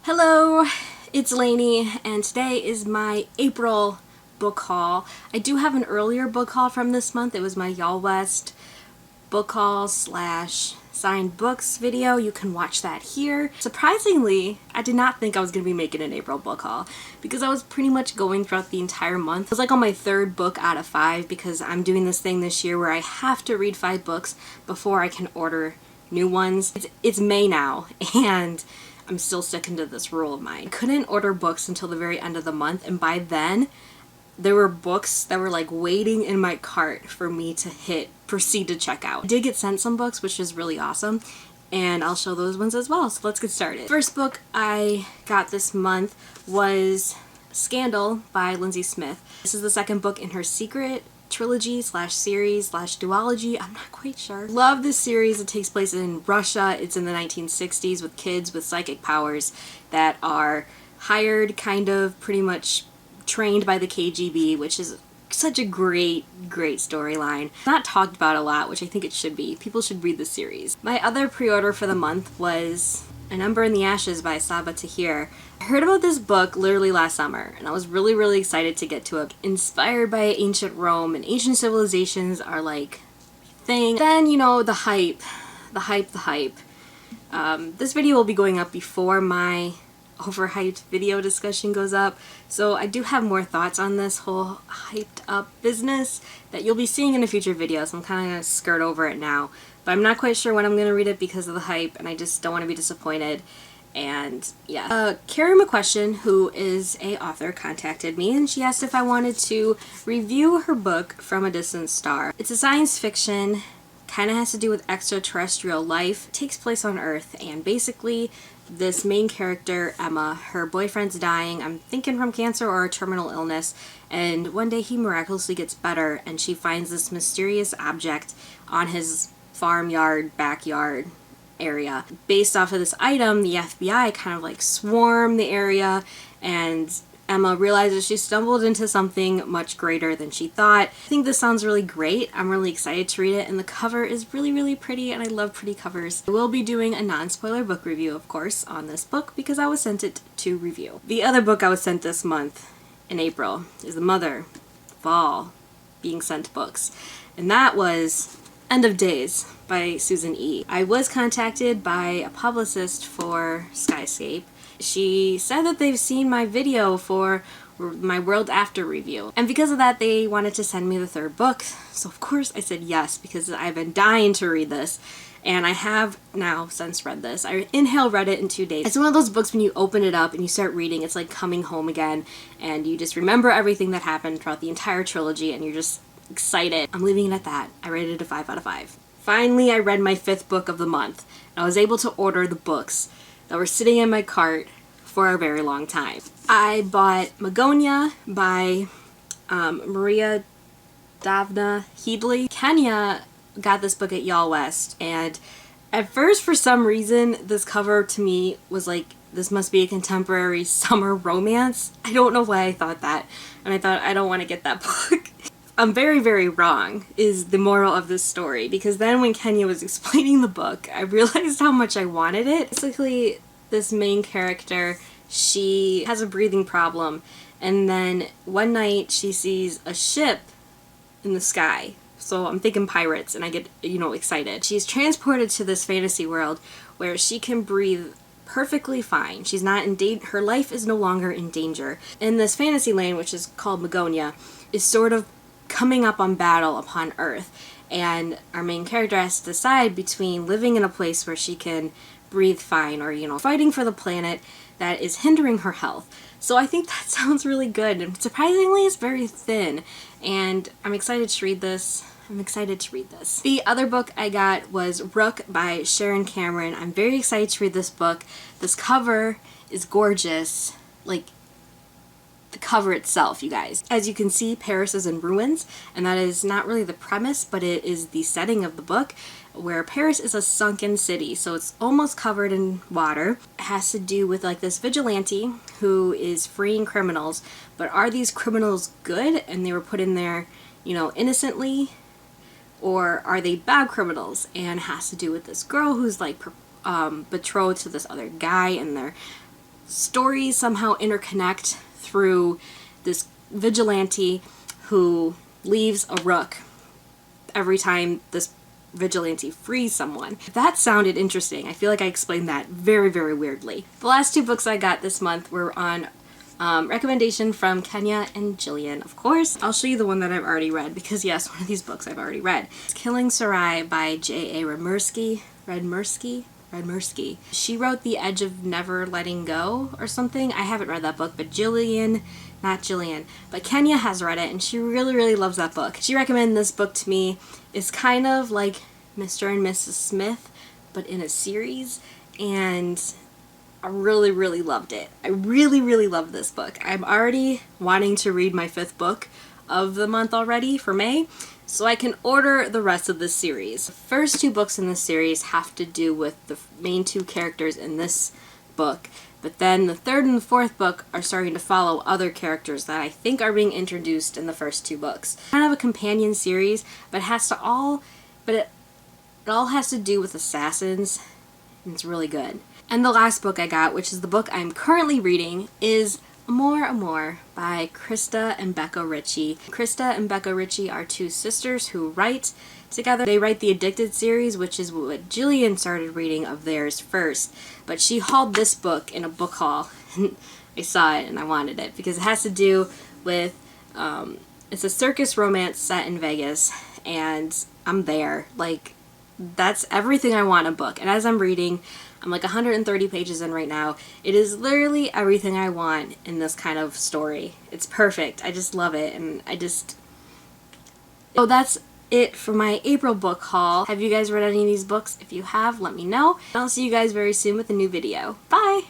Hello, it's Lainey, and today is my April book haul. I do have an earlier book haul from this month. It was my Y'all West book haul / signed books video. You can watch that here. Surprisingly, I did not think I was going to be making an April book haul because I was pretty much going throughout the entire month. I was like on my third book out of 5 because I'm doing this thing this year where I have to read 5 books before I can order new ones. It's May now, and I'm still sticking to this rule of mine. I couldn't order books until the very end of the month, and by then there were books that were like waiting in my cart for me to hit proceed to check out. I did get sent some books, which is really awesome, and I'll show those ones as well. So let's get started. First book I got this month was Scandal by Lindsay Smith. This is the second book in her Secret trilogy / series / duology. I'm not quite sure. Love this series. It takes place in Russia. It's in the 1960s with kids with psychic powers that are hired, kind of pretty much trained by the KGB, which is such a great storyline. Not talked about a lot, which I think it should be. People should read the series. My other pre-order for the month was An Ember in the Ashes by Saba Tahir. I heard about this book literally last summer, and I was really excited to get to it. Inspired by ancient Rome, and ancient civilizations are like thing. Then, you know, the hype. This video will be going up before my overhyped video discussion goes up, so I do have more thoughts on this whole hyped up business that you'll be seeing in a future video, so I'm kind of going to skirt over it now. But I'm not quite sure when I'm going to read it because of the hype, and I just don't want to be disappointed. And yeah. Carrie McQuestion, who is a author, contacted me, and she asked if I wanted to review her book From a Distant Star. It's a science fiction, kind of has to do with extraterrestrial life. It takes place on Earth, and basically this main character, Emma, her boyfriend's dying, I'm thinking from cancer or a terminal illness, and one day he miraculously gets better, and she finds this mysterious object on his farmyard, backyard area. Based off of this item, the FBI kind of like swarm the area, and Emma realizes she stumbled into something much greater than she thought. I think this sounds really great. I'm really excited to read it, and the cover is really pretty, and I love pretty covers. I will be doing a non-spoiler book review, of course, on this book because I was sent it to review. The other book I was sent this month, in April, is The Mother of All Being Sent Books, and that was End of Days by Susan E. I was contacted by a publicist for Skyscape. She said that they've seen my video for my World After review, and because of that they wanted to send me the third book, so of course I said yes because I've been dying to read this, and I have now since read this. I read it in 2 days. It's one of those books when you open it up and you start reading, it's like coming home again, and you just remember everything that happened throughout the entire trilogy, and you're just excited. I'm leaving it at that. I rated it a 5 out of 5. Finally, I read my 5th book of the month, and I was able to order the books that were sitting in my cart for a very long time. I bought Magonia by Maria Davna Headley. Kenya got this book at Y'all West, and at first, for some reason, this cover to me was like, this must be a contemporary summer romance. I don't know why I thought that, and I thought, I don't want to get that book. I'm very wrong is the moral of this story, because then when Kenya was explaining the book, I realized how much I wanted it. Basically, this main character, she has a breathing problem, and then one night she sees a ship in the sky. So I'm thinking pirates, and I get, excited. She's transported to this fantasy world where she can breathe perfectly fine. She's not in danger. Her life is no longer in danger. And this fantasy land, which is called Magonia, is sort of coming up on battle upon Earth, and our main character has to decide between living in a place where she can breathe fine or, fighting for the planet that is hindering her health. So I think that sounds really good, and surprisingly it's very thin, and I'm excited to read this. The other book I got was Rook by Sharon Cameron. I'm very excited to read this book. This cover is gorgeous. Like, the cover itself, you guys. As you can see, Paris is in ruins, and that is not really the premise, but it is the setting of the book, where Paris is a sunken city, so it's almost covered in water. It has to do with like this vigilante who is freeing criminals, but are these criminals good and they were put in there, innocently, or are they bad criminals? And it has to do with this girl who's like betrothed to this other guy, and they're stories somehow interconnect through this vigilante who leaves a rook every time this vigilante frees someone. That sounded interesting. I feel like I explained that very, very weirdly. The last two books I got this month were on recommendation from Kenya and Jillian, of course. I'll show you the one that I've already read, because yes, one of these books I've already read. It's Killing Sarai by J.A. Redmersky. She wrote The Edge of Never Letting Go or something. I haven't read that book, but but Kenya has read it, and she really, really loves that book. She recommended this book to me. It's kind of like Mr. and Mrs. Smith, but in a series, and I really, really loved it. I really, really loved this book. I'm already wanting to read my 5th book of the month already for May, so I can order the rest of this series. The first 2 books in this series have to do with the main 2 characters in this book, but then the 3rd and the 4th book are starting to follow other characters that I think are being introduced in the first 2 books. Kind of a companion series, but it all has to do with assassins, and it's really good. And the last book I got, which is the book I'm currently reading, is Amor by Krista and Becca Ritchie. Krista and Becca Ritchie are 2 sisters who write together. They write the Addicted series, which is what Jillian started reading of theirs first. But she hauled this book in a book haul, and I saw it and I wanted it because it has to do with, it's a circus romance set in Vegas, and I'm there. Like, that's everything I want in a book. And as I'm reading, I'm like 130 pages in right now. It is literally everything I want in this kind of story. It's perfect. I just love it, and So that's it for my April book haul. Have you guys read any of these books? If you have, let me know. I'll see you guys very soon with a new video. Bye!